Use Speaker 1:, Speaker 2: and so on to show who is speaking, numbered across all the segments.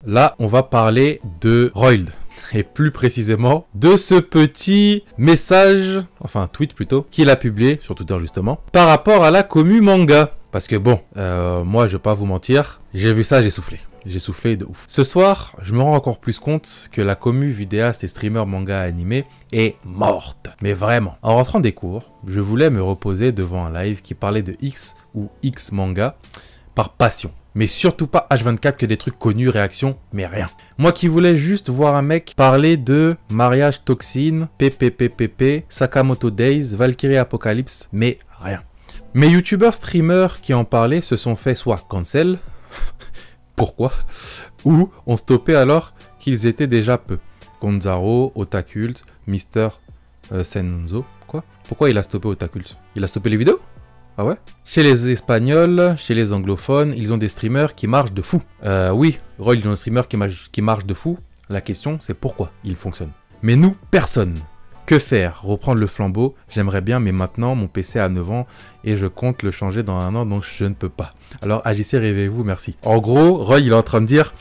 Speaker 1: Là, on va parler de Roild. Et plus précisément, de ce petit message, enfin un tweet plutôt, qu'il a publié, sur Twitter justement, par rapport à la commu manga. Parce que bon, moi je vais pas vous mentir, j'ai vu ça, j'ai soufflé. J'ai soufflé de ouf. Ce soir, je me rends encore plus compte que la commu vidéaste et streamer manga animé est morte. Mais vraiment. En rentrant des cours, je voulais me reposer devant un live qui parlait de X ou X manga par passion. Mais surtout pas H24 que des trucs connus, réactions, mais rien. Moi qui voulais juste voir un mec parler de Mariage Toxine, PPPPP, Sakamoto Days, Valkyrie Apocalypse, mais rien. Mes youtubeurs streamers qui en parlaient se sont fait soit cancel, pourquoi, ou ont stoppé alors qu'ils étaient déjà peu. Gonzaro, Otakult, Mister Senzo, quoi? Pourquoi il a stoppé Otakult? Il a stoppé les vidéos? Ah ouais? Chez les Espagnols, chez les anglophones, ils ont des streamers qui marchent de fou. Oui, Roy, ils ont des streamers qui marchent de fou. La question, c'est pourquoi ils fonctionnent. Mais nous, personne. Que faire? Reprendre le flambeau? J'aimerais bien, mais maintenant, mon PC a 9 ans et je compte le changer dans 1 an, donc je ne peux pas. Alors, agissez, réveillez-vous, merci. En gros, Roy, il est en train de dire...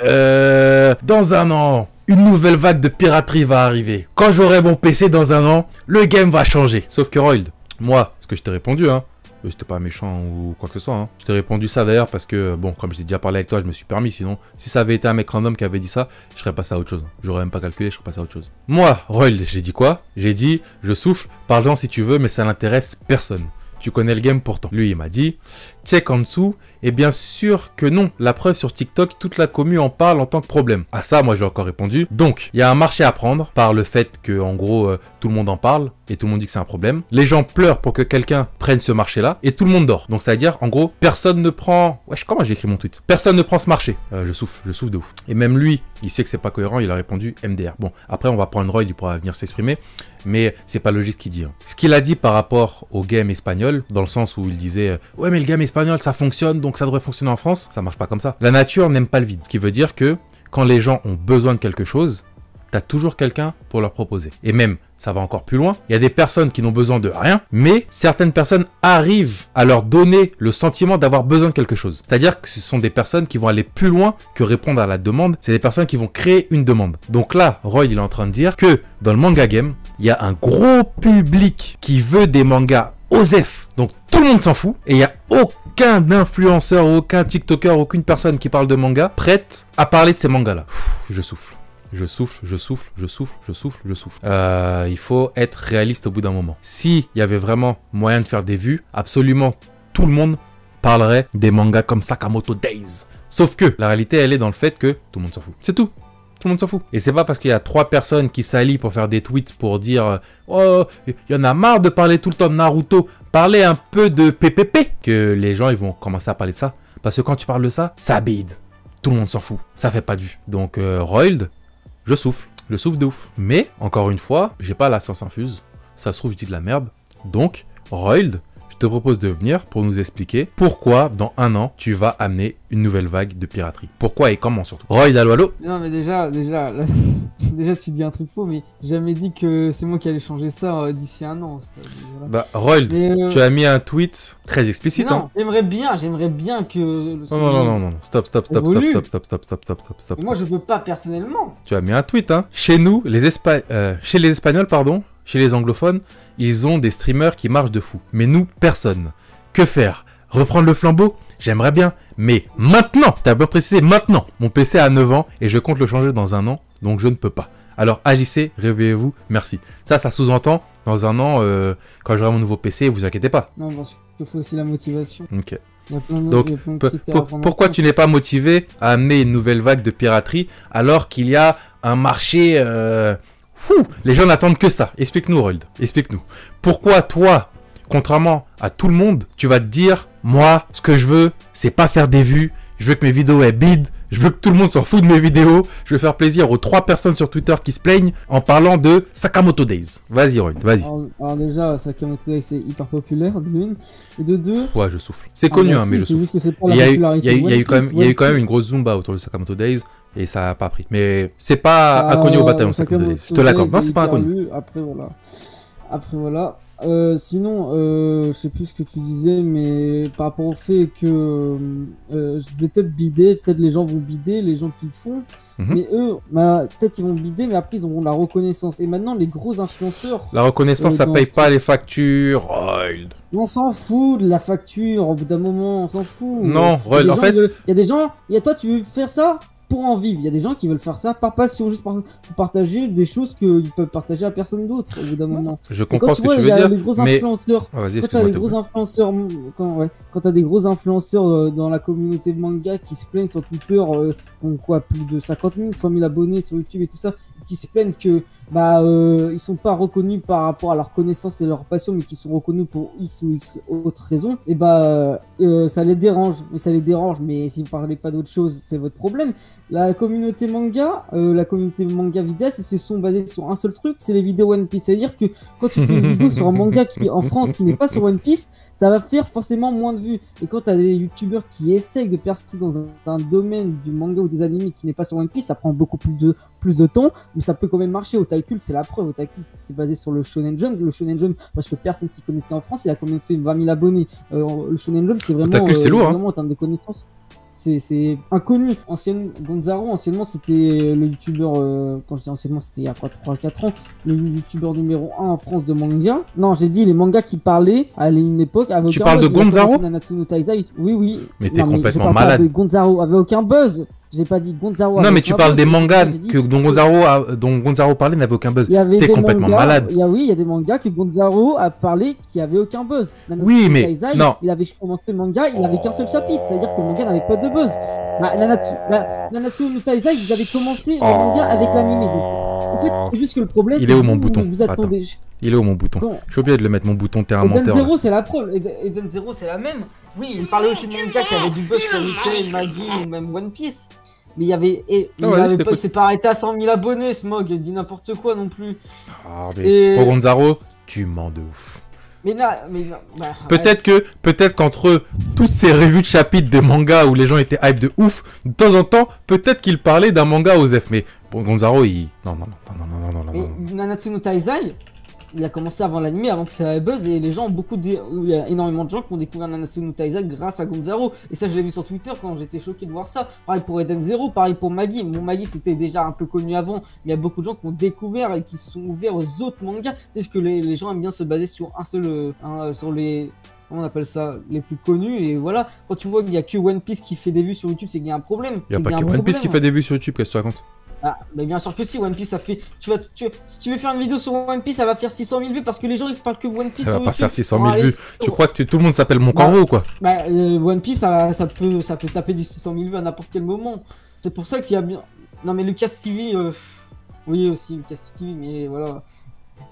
Speaker 1: dans 1 an, une nouvelle vague de piraterie va arriver. Quand j'aurai mon PC dans 1 an, le game va changer. Sauf que Roy, moi, ce que je t'ai répondu, hein, c'était pas méchant ou quoi que ce soit. Hein. Je t'ai répondu ça d'ailleurs parce que, bon, comme j'ai déjà parlé avec toi, je me suis permis. Sinon, si ça avait été un mec random qui avait dit ça, je serais passé à autre chose. J'aurais même pas calculé, je serais passé à autre chose. Moi, Roy, j'ai dit quoi? J'ai dit, je souffle, parle-en si tu veux, mais ça n'intéresse personne. Tu connais le game pourtant. Lui, il m'a dit, check en dessous, et bien sûr que non. La preuve sur TikTok, toute la commu en parle en tant que problème. À ça, moi, j'ai encore répondu. Donc, il y a un marché à prendre par le fait que, en gros, tout le monde en parle et tout le monde dit que c'est un problème. Les gens pleurent pour que quelqu'un prenne ce marché-là et tout le monde dort. Donc, ça veut dire, en gros, personne ne prend... Wesh, comment j'ai écrit mon tweet? Personne ne prend ce marché. Je souffle de ouf. Et même lui, il sait que c'est pas cohérent, il a répondu MDR. Bon, après, on va prendre Roy, il pourra venir s'exprimer. Mais c'est pas logique ce qu'il dit. Hein. Ce qu'il a dit par rapport au game espagnol, dans le sens où il disait ouais mais le game espagnol ça fonctionne donc ça devrait fonctionner en France, ça marche pas comme ça. La nature n'aime pas le vide, ce qui veut dire que quand les gens ont besoin de quelque chose, t'as toujours quelqu'un pour leur proposer. Et même, ça va encore plus loin, il y a des personnes qui n'ont besoin de rien, mais certaines personnes arrivent à leur donner le sentiment d'avoir besoin de quelque chose. C'est-à-dire que ce sont des personnes qui vont aller plus loin que répondre à la demande, c'est des personnes qui vont créer une demande. Donc là, Roy, il est en train de dire que dans le manga game, il y a un gros public qui veut des mangas OSEF. Donc tout le monde s'en fout, et il n'y a aucun influenceur, aucun TikToker, aucune personne qui parle de manga prête à parler de ces mangas-là. Je souffle. Je souffle. Il faut être réaliste au bout d'un moment. S'il y avait vraiment moyen de faire des vues, absolument tout le monde parlerait des mangas comme Sakamoto Days. Sauf que la réalité, elle est dans le fait que tout le monde s'en fout. C'est tout. Tout le monde s'en fout. Et c'est pas parce qu'il y a 3 personnes qui s'allient pour faire des tweets pour dire oh, il y en a marre de parler tout le temps de Naruto, parler un peu de PPP, que les gens ils vont commencer à parler de ça. Parce que quand tu parles de ça, ça bide. Tout le monde s'en fout. Ça fait pas de vue. Donc, Roild, je souffle de ouf. Mais, encore une fois, j'ai pas la science infuse. Ça se trouve, je dis de la merde. Donc, Roild, je te propose de venir pour nous expliquer pourquoi, dans 1 an, tu vas amener une nouvelle vague de piraterie. Pourquoi et comment surtout. Roild, allo.
Speaker 2: Non, mais déjà, tu dis un truc faux, mais j'ai jamais dit que c'est moi qui allais changer ça d'ici 1 an. Ça, voilà.
Speaker 1: Bah, Roild, tu as mis un tweet très explicite.
Speaker 2: Non,
Speaker 1: hein.
Speaker 2: j'aimerais bien que...
Speaker 1: Non, stop.
Speaker 2: Et moi, je peux pas personnellement.
Speaker 1: Tu as mis un tweet, hein. Chez nous, chez les Espagnols, pardon, chez les anglophones, ils ont des streamers qui marchent de fou. Mais nous, personne. Que faire? Reprendre le flambeau? J'aimerais bien. Mais maintenant, t'as bien précisé maintenant. Mon PC a 9 ans et je compte le changer dans 1 an, donc je ne peux pas. Alors agissez, réveillez-vous, merci. Ça sous-entend, dans 1 an, quand j'aurai mon nouveau PC, vous inquiétez pas.
Speaker 2: Non, parce qu'il faut aussi la motivation.
Speaker 1: Ok. Donc, pourquoi tu n'es pas motivé à amener une nouvelle vague de piraterie alors qu'il y a un marché... les gens n'attendent que ça. Explique-nous, Roild. Explique-nous. Pourquoi toi, contrairement à tout le monde, tu vas te dire, moi, ce que je veux, c'est pas faire des vues. Je veux que mes vidéos aient bid. Je veux que tout le monde s'en fout de mes vidéos. Je veux faire plaisir aux 3 personnes sur Twitter qui se plaignent en parlant de Sakamoto Days. Vas-y, Roild, vas-y.
Speaker 2: Alors déjà, Sakamoto Days, c'est hyper populaire, de 1. Et de 2...
Speaker 1: Ouais, je souffle. C'est connu, hein, mais je souffle. Il y a eu quand même une grosse zumba autour de Sakamoto Days. Et ça n'a pas pris. Mais c'est pas inconnu au bataillon, Sakamoto Days. Je te l'accorde. Non, c'est pas inconnu.
Speaker 2: Après, voilà. Sinon, je sais plus ce que tu disais, mais par rapport au fait que je vais peut-être bider, peut-être les gens vont bider, les gens qui le font, mais eux, bah, peut-être ils vont bider, mais après ils auront la reconnaissance. Et maintenant, les gros influenceurs.
Speaker 1: La reconnaissance, ça paye pas les factures. Rold.
Speaker 2: On s'en fout de la facture, au bout d'un moment, on s'en fout.
Speaker 1: Non, Rold, en fait.
Speaker 2: Il y a des gens, toi, tu veux faire ça pour en vivre. Il y a des gens qui veulent faire ça par passion, juste pour partager des choses qu'ils peuvent partager à personne d'autre au bout d'un moment.
Speaker 1: Je comprends ce que tu veux dire.
Speaker 2: Il y a les gros influenceurs.
Speaker 1: Oh, vas-y,
Speaker 2: quand t'as des gros influenceurs, quand t'as des gros influenceurs dans la communauté de manga qui se plaignent sur Twitter, qui ont quoi, plus de 50 000, 100 000 abonnés sur YouTube et tout ça, qui se plaignent que ils sont pas reconnus par rapport à leur connaissance et leur passion, mais qui sont reconnus pour X ou X autres raisons, et ça les dérange. Mais si vous parlez pas d'autre chose, c'est votre problème. La communauté manga vidéaste, ils se sont basés sur un seul truc, c'est les vidéos One Piece. C'est-à-dire que quand tu fais une vidéo sur un manga qui en France qui n'est pas sur One Piece, ça va faire forcément moins de vues. Et quand tu as des youtubeurs qui essayent de percer dans un domaine du manga ou des animés qui n'est pas sur One Piece, ça prend beaucoup plus de temps, mais ça peut quand même marcher. Otakult, c'est la preuve. Otakult, c'est basé sur le Shonen Jump. Le Shonen Jump, parce que personne s'y connaissait en France, il a quand même fait 20 000 abonnés. Le Shonen Jump, c'est vraiment,
Speaker 1: Otakult, c'est lourd,
Speaker 2: vraiment en termes de connaissances. C'est inconnu. Gonzaro, anciennement, c'était le youtubeur, quand je dis anciennement, c'était il y a quoi, 3-4 ans, le youtubeur numéro 1 en France de manga. Non, j'ai dit les mangas qui parlaient à une époque.
Speaker 1: Tu parles de Gonzaro?
Speaker 2: Oui.
Speaker 1: Mais t'es complètement malade.
Speaker 2: De Gonzaro avait aucun buzz. J'ai pas dit Gonzaro.
Speaker 1: Non, mais tu parles des mangas dont Gonzaro parlait n'avait aucun buzz. T'es complètement malade.
Speaker 2: Il y a des mangas que Gonzaro a parlé qui avaient aucun buzz.
Speaker 1: Oui, mais non.
Speaker 2: Il avait commencé le manga, il avait qu'un seul chapitre. C'est-à-dire que le manga n'avait pas de buzz. Nanatsu no Taizai, ils avaient commencé le manga avec l'anime. En fait, c'est juste que le problème,
Speaker 1: il est où mon bouton?
Speaker 2: Vous attendez.
Speaker 1: Il est où mon bouton? Je suis obligé de le mettre, mon bouton terre à
Speaker 2: Eden
Speaker 1: menteur.
Speaker 2: Zero, c'est la preuve. Eden Zero, c'est la même. Oui, il parlait aussi de manga qui avait du buzz sur Nickel, Maggie ou même One Piece. Mais il y avait. Il s'est pas arrêté à 100 000 abonnés, Smog. Il dit n'importe quoi non plus.
Speaker 1: Pour Gonzaro, tu mens de ouf.
Speaker 2: Mais non.
Speaker 1: Peut-être qu'entre tous ces revues de chapitres des mangas où les gens étaient hype de ouf, de temps en temps, peut-être qu'il parlait d'un manga Osef. Mais pour Gonzaro, il. Non.
Speaker 2: Nanatsu no Taizai, il a commencé avant l'anime, avant que ça ait buzz, et les gens il y a énormément de gens qui ont découvert Nanatsu no Taizai grâce à Gonzaro. Et ça, je l'ai vu sur Twitter quand j'étais choqué de voir ça. Pareil pour Eden Zero, pareil pour Maggie. Mon Maggie, c'était déjà un peu connu avant, mais il y a beaucoup de gens qui ont découvert et qui se sont ouverts aux autres mangas. C'est juste que les gens aiment bien se baser sur un seul, sur les... on appelle ça les plus connus, et voilà. Quand tu vois qu'il n'y a que One Piece qui fait des vues sur YouTube, c'est qu'il y a un problème.
Speaker 1: Il n'y a pas que One Piece qui fait des vues sur YouTube, qu'est-ce que tu racontes?
Speaker 2: Ah, mais bien sûr que si, One Piece ça fait. Si tu veux faire une vidéo sur One Piece, ça va faire 600 000 vues parce que les gens ils parlent que One Piece.
Speaker 1: Ça
Speaker 2: sur
Speaker 1: va pas
Speaker 2: YouTube.
Speaker 1: faire 600 000 vues. Tu crois que tout le monde s'appelle Mon Corvo ou quoi?
Speaker 2: One Piece ça peut taper du 600 000 vues à n'importe quel moment. C'est pour ça qu'il y a bien. Non, mais Lucas TV, oui aussi, Lucas TV, mais voilà.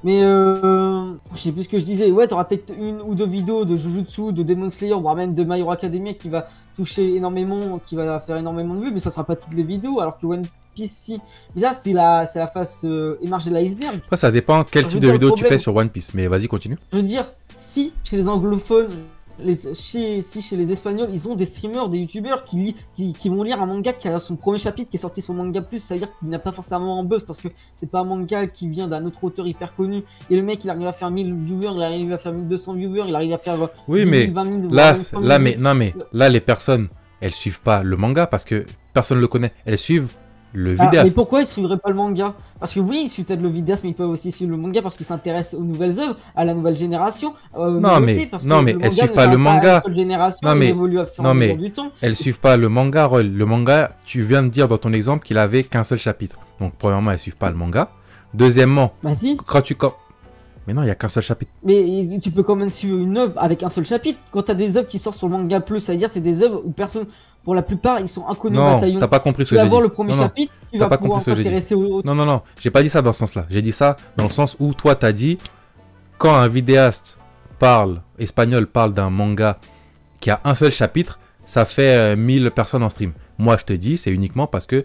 Speaker 2: Mais je sais plus ce que je disais. Ouais, t'auras peut-être une ou deux vidéos de Jujutsu, de Demon Slayer, voire même de My Hero Academia qui va toucher énormément, qui va faire énormément de vues, mais ça sera pas toutes les vidéos, alors que One Piece, si. Mais là, c'est la face émergée de l'iceberg.
Speaker 1: Après, ça dépend quel type de vidéo tu fais sur One Piece, mais vas-y, continue.
Speaker 2: Je veux dire, si chez les anglophones, chez les espagnols, ils ont des streamers, des youtubeurs qui vont lire un manga qui a son premier chapitre qui est sorti sur Manga Plus, c'est-à-dire qu'il n'a pas forcément un buzz parce que c'est pas un manga qui vient d'un autre auteur hyper connu, et le mec il arrive à faire 1000 viewers, il arrive à faire 1200 viewers, il arrive à faire 10 000, 20 000,
Speaker 1: là les personnes elles suivent pas le manga parce que personne le connaît, elles suivent le vidéaste.
Speaker 2: Mais pourquoi ils suivraient pas le manga? Parce que oui, ils suivent peut-être le vidéaste, mais ils peuvent aussi suivre le manga parce qu'ils s'intéressent aux nouvelles œuvres, à la nouvelle génération.
Speaker 1: Non mais elles suivent pas le manga. Elles suivent pas le manga, Roll. Le manga, tu viens de dire dans ton exemple qu'il avait qu'un seul chapitre. Donc premièrement, elles suivent pas le manga. Deuxièmement, mais non, il y a qu'un seul chapitre.
Speaker 2: Mais tu peux quand même suivre une œuvre avec un seul chapitre. Quand tu as des œuvres qui sortent sur le Manga Plus, ça veut dire c'est des œuvres où personne, pour la plupart, ils sont inconnus au bataillon.
Speaker 1: Non, t'as pas compris ce que j'ai dit.
Speaker 2: Tu vas voir le premier chapitre, tu vas pouvoir t'intéresser au...
Speaker 1: Non, j'ai pas dit ça dans ce sens-là. J'ai dit ça dans le sens où toi t'as dit quand un vidéaste espagnol parle d'un manga qui a un seul chapitre, ça fait 1000 personnes en stream. Moi, je te dis, c'est uniquement parce que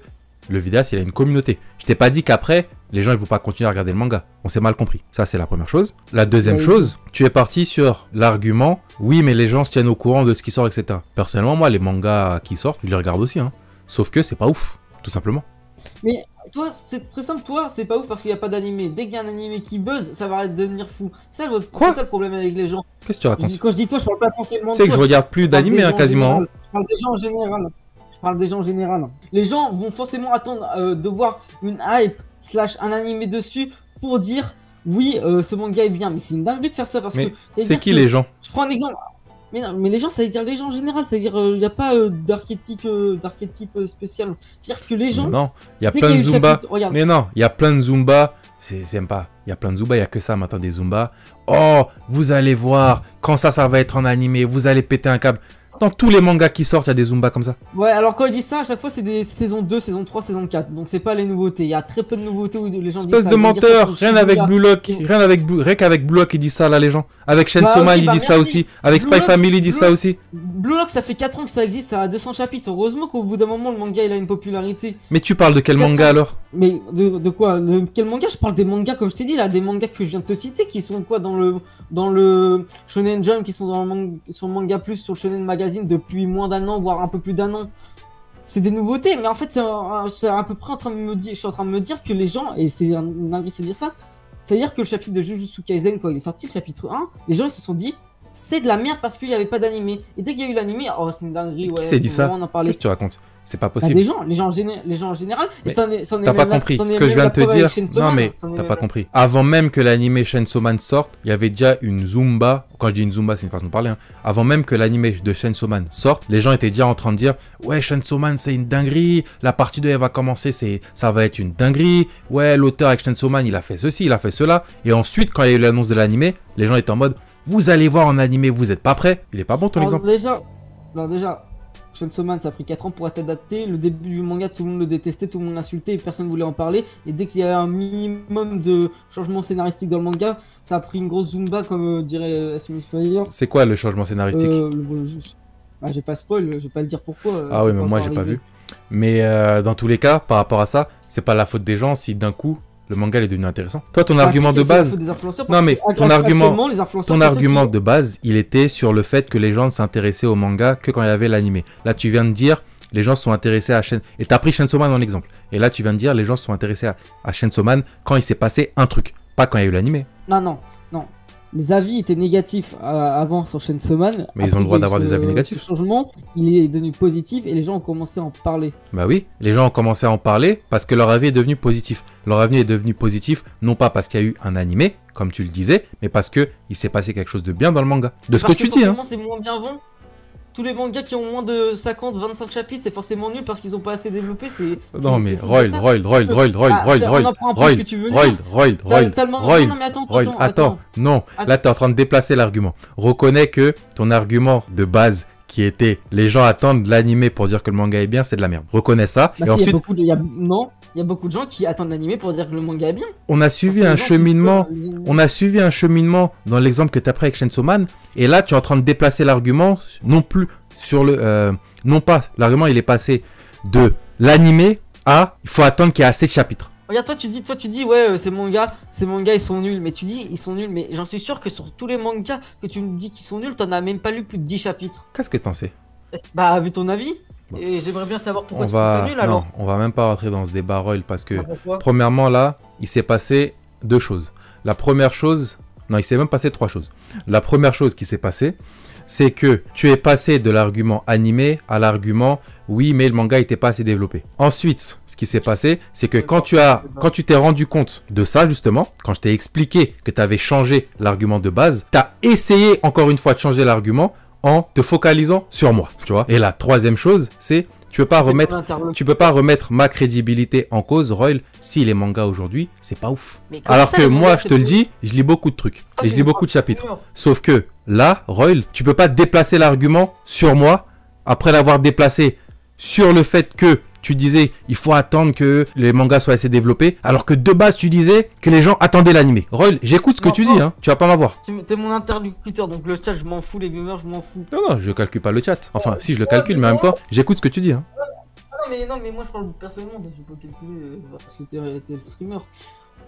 Speaker 1: le vidéaste, il a une communauté. Je t'ai pas dit qu'après, les gens, ils vont pas continuer à regarder le manga. On s'est mal compris. Ça, c'est la première chose. La deuxième chose, tu es parti sur l'argument, oui, mais les gens se tiennent au courant de ce qui sort, etc. Personnellement, moi, les mangas qui sortent, je les regarde aussi. Hein. Sauf que c'est pas ouf, tout simplement.
Speaker 2: Mais toi, c'est très simple, toi, c'est pas ouf parce qu'il n'y a pas d'animé. Dès qu'il y a un animé qui buzz, ça va devenir fou.
Speaker 1: Quoi?
Speaker 2: C'est ça le problème avec les gens.
Speaker 1: Qu'est-ce que tu racontes?
Speaker 2: Quand je dis toi, je parle pas forcément
Speaker 1: Tu
Speaker 2: de
Speaker 1: sais que
Speaker 2: toi.
Speaker 1: je regarde plus
Speaker 2: Je parle
Speaker 1: d'animé,
Speaker 2: des
Speaker 1: hein,
Speaker 2: gens en
Speaker 1: quasiment.
Speaker 2: général. Je parle des gens en général. Je parle des gens en général. Les gens vont forcément attendre de voir une hype slash un animé dessus pour dire oui, ce manga est bien. Mais c'est une dinguerie de faire ça parce
Speaker 1: Mais
Speaker 2: que. ça veut
Speaker 1: c'est
Speaker 2: dire
Speaker 1: qui
Speaker 2: que-
Speaker 1: les gens?
Speaker 2: Je prends un exemple. Mais non, mais les gens, ça veut dire les gens en général. Ça veut dire il n'y a pas d'archétype spécial. C'est-à-dire que les gens.
Speaker 1: Non, il y a
Speaker 2: dès
Speaker 1: plein
Speaker 2: qu'il
Speaker 1: de
Speaker 2: y a eu le
Speaker 1: Zumba.
Speaker 2: chapitre- regarde.
Speaker 1: Mais non, il y a plein de Zumba. C'est sympa. Il y a plein de Zumba, il y a que ça maintenant des Zumba. Oh, vous allez voir, quand ça va être en animé, vous allez péter un câble. Dans tous les mangas qui sortent, il y a des Zumba comme ça.
Speaker 2: Ouais, alors quand ils disent ça, à chaque fois c'est des saisons 2, saison 3, saison 4. Donc c'est pas les nouveautés. Il y a très peu de nouveautés où les gens disent
Speaker 1: Espèce
Speaker 2: ça.
Speaker 1: de
Speaker 2: Ils vont dire ça
Speaker 1: menteur,
Speaker 2: pour
Speaker 1: rien
Speaker 2: Shibuya.
Speaker 1: avec Blue Lock, rien qu'avec Blue Lock ils disent ça là les gens. Avec Chainsaw
Speaker 2: Bah,
Speaker 1: Man
Speaker 2: ok,
Speaker 1: ils
Speaker 2: bah,
Speaker 1: disent ça
Speaker 2: merci.
Speaker 1: aussi. Avec
Speaker 2: Blue
Speaker 1: Spy
Speaker 2: Lock-
Speaker 1: Family ils disent
Speaker 2: Blue
Speaker 1: ça
Speaker 2: Lock-
Speaker 1: aussi.
Speaker 2: Blue Lock, ça fait 4 ans que ça existe, ça a 200 chapitres. Heureusement qu'au bout d'un moment le manga il a une popularité.
Speaker 1: Mais tu parles de quel
Speaker 2: 400.
Speaker 1: manga alors?
Speaker 2: Mais de quoi? De quel manga? Je parle des mangas comme je t'ai dit là, des mangas que je viens de te citer qui sont quoi dans le Shonen Jump, qui sont sur le Manga Plus, sur le Shonen Magazine depuis moins d'un an, voire un peu plus d'un an. C'est des nouveautés, mais en fait c'est à peu près en train de me dire, je suis en train de me dire que les gens, et c'est un dingue de dire ça, c'est-à-dire que le chapitre de Jujutsu Kaisen, quand il est sorti, le chapitre 1, les gens ils se sont dit c'est de la merde parce qu'il n'y avait pas d'animé. Et dès qu'il y a eu l'animé, oh c'est une dinguerie,
Speaker 1: Qui
Speaker 2: ouais.
Speaker 1: s'est dit
Speaker 2: faut
Speaker 1: ça?
Speaker 2: vraiment en parler.
Speaker 1: Qu'est-ce que tu racontes? C'est pas
Speaker 2: Bah,
Speaker 1: possible.
Speaker 2: les gens en général,
Speaker 1: Mais
Speaker 2: et c'en est
Speaker 1: T'as pas
Speaker 2: même la-
Speaker 1: compris
Speaker 2: c'en
Speaker 1: ce
Speaker 2: est
Speaker 1: que je
Speaker 2: même
Speaker 1: viens
Speaker 2: la
Speaker 1: de te
Speaker 2: preuve avec
Speaker 1: dire.
Speaker 2: Chainsaw
Speaker 1: Non
Speaker 2: Man,
Speaker 1: mais
Speaker 2: c'en est
Speaker 1: t'as
Speaker 2: même
Speaker 1: pas
Speaker 2: la-
Speaker 1: compris. Avant même que l'animé Chainsaw Man sorte, il y avait déjà une Zumba. Quand je dis une Zumba, c'est une façon de parler. Hein. Avant même que l'animé de Chainsaw Man sorte, les gens étaient déjà en train de dire ouais Chainsaw Man c'est une dinguerie. La partie 2 elle va commencer, ça va être une dinguerie. Ouais l'auteur avec Chainsaw Man il a fait ceci, il a fait cela. Et ensuite quand il y a eu l'annonce de l'animé, les gens étaient en mode vous allez voir en animé, vous êtes pas prêts. Il est pas bon ton exemple.
Speaker 2: Alors déjà, Chainsaw Man ça a pris 4 ans pour être adapté. Le début du manga, tout le monde le détestait, tout le monde l'insultait et personne voulait en parler. Et dès qu'il y a un minimum de changement scénaristique dans le manga, ça a pris une grosse zumba comme dirait Smith Fire.
Speaker 1: C'est quoi le changement scénaristique?
Speaker 2: J'ai pas spoil, je vais pas le dire pourquoi.
Speaker 1: Ah oui, mais moi j'ai pas vu. Mais dans tous les cas, par rapport à ça, c'est pas la faute des gens si d'un coup le manga il est devenu intéressant. Toi, ton argument de base. Non, mais ton argument de base, il était sur le fait que les gens ne s'intéressaient au manga que quand il y avait l'animé. Là, tu viens de dire les gens se sont intéressés à Chainsaw Man. Et t'as pris Chainsaw Man en exemple. Et là, tu viens de dire les gens se sont intéressés à Chainsaw Man quand il s'est passé un truc, pas quand il y a eu l'animé.
Speaker 2: Non. Les avis étaient négatifs avant sur Chainsaw Man.
Speaker 1: Mais ils ont le droit d'avoir des avis négatifs.
Speaker 2: Ce changement, il est devenu positif et les gens ont commencé à en parler.
Speaker 1: Bah oui, les gens ont commencé à en parler parce que leur avis est devenu positif. Leur avis est devenu positif, non pas parce qu'il y a eu un animé, comme tu le disais, mais parce que il s'est passé quelque chose de bien dans le manga. De ce que tu dis, hein.
Speaker 2: C'est moins bien vendu. Tous les mangas qui ont moins de 50-25 chapitres, c'est forcément nul parce qu'ils ont pas assez développé.
Speaker 1: Non mais Roy, attends, non, là t'es en train de déplacer l'argument. Reconnais que ton argument de base qui était les gens attendent l'animé pour dire que le manga est bien, c'est de la merde. Reconnais ça.
Speaker 2: Bah
Speaker 1: et
Speaker 2: si,
Speaker 1: ensuite,
Speaker 2: il y a beaucoup de gens qui attendent l'animé pour dire que le manga est bien.
Speaker 1: On a suivi un cheminement. On a suivi un cheminement dans l'exemple que tu as pris avec Chainsaw Man. Et là, tu es en train de déplacer l'argument, non plus sur le... non pas, l'argument il est passé de l'animé à il faut attendre qu'il y ait assez de chapitres.
Speaker 2: Regarde, toi tu dis ouais ces mangas ils sont nuls, mais tu dis ils sont nuls, mais j'en suis sûr que sur tous les mangas que tu me dis qu'ils sont nuls, t'en as même pas lu plus de 10 chapitres.
Speaker 1: Qu'est-ce que t'en sais?
Speaker 2: Bah vu ton avis,
Speaker 1: bon.
Speaker 2: Et j'aimerais bien savoir pourquoi tu trouves ça nul alors.
Speaker 1: Non, on va même pas rentrer dans ce débat Royal parce que
Speaker 2: Pourquoi
Speaker 1: premièrement là, il s'est passé deux choses. La première chose, non il s'est même passé trois choses. La première chose qui s'est passée, c'est que tu es passé de l'argument animé à l'argument oui mais le manga n'était pas assez développé. Ensuite, ce qui s'est passé, c'est que quand tu t'es rendu compte de ça justement, quand je t'ai expliqué que tu avais changé l'argument de base, tu as essayé encore une fois de changer l'argument en te focalisant sur moi, tu vois. Et la troisième chose, c'est tu peux pas remettre ma crédibilité en cause, Royal, si les mangas aujourd'hui, c'est pas ouf. Alors que moi, je te le dis, je lis beaucoup de trucs et je lis beaucoup de chapitres. Sauf que là, Royal, tu peux pas déplacer l'argument sur moi après l'avoir déplacé sur le fait que tu disais il faut attendre que les mangas soient assez développés, alors que de base tu disais que les gens attendaient l'animé. Royal, j'écoute ce que tu dis, hein, tu vas pas m'avoir.
Speaker 2: T'es mon interlocuteur, donc le chat je m'en fous, les viewers je m'en fous.
Speaker 1: Non, je calcule pas le chat. Enfin, si je le calcule, mais en même temps, j'écoute ce que tu dis. Hein.
Speaker 2: Non, mais moi je parle personnellement, donc je peux calculer parce que t'es le streamer.